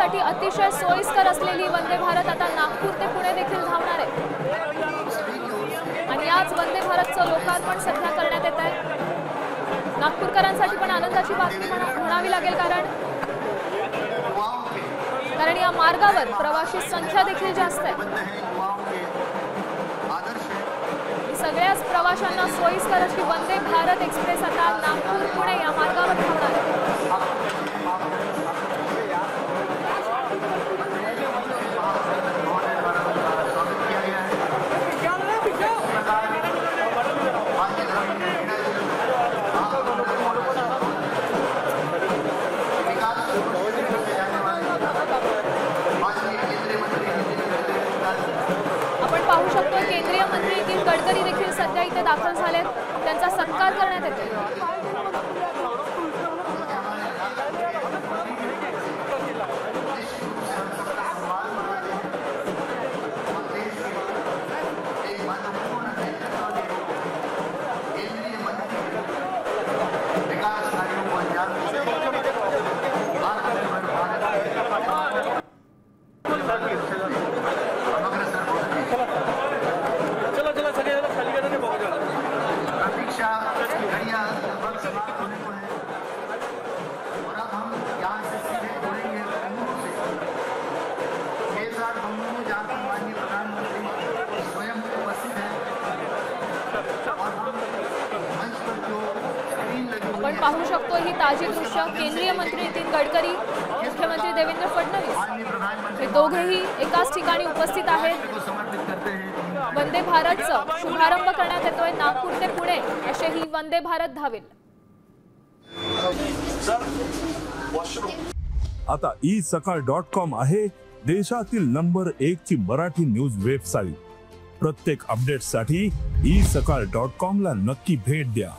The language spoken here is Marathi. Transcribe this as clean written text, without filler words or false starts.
प्रवाशांसाठी अतिशय सोयीस्कर असलेली वंदे भारत आता नागपूर ते पुणे देखील धावणार आहे आणि याच वंदे भारतचं लोकार्पण सध्या करण्यात येत आहे। नागपूरकरांसाठी पण आनंदाची बातमी म्हणावी लागेल, कारण या मार्गावर प्रवासी संख्या देखील जास्त आहे। सगळ्याच प्रवाशांना सोयीस्कर अशी वंदे भारत एक्सप्रेस आता नागपूर पुणे या मार्गावर धावणार आहे। आपण पाहू शकतो केंद्रीय मंत्री नितीन गडकरी देखील सध्या इथे दाखल झालेत, त्यांचा सत्कार करण्यात येतो। आपण पाहू शकतो ही ताजी दृश्य। केंद्रीय मंत्री नितीन गडकरी, मुख्यमंत्री देवेंद्र फडणवीस हे दोघेही एकाच ठिकाणी उपस्थित आहेत। वंदे भारतचा शुभारंभ करण्यात येतोय। नागपूर ते पुणे असे ही वंदे भारत धावेल। आता isakal.com आहे देशातील नंबर 1 ची मराठी न्यूज वेबसाईट। प्रत्येक अपडेटसाठी isakal.com ला नक्की भेट द्या।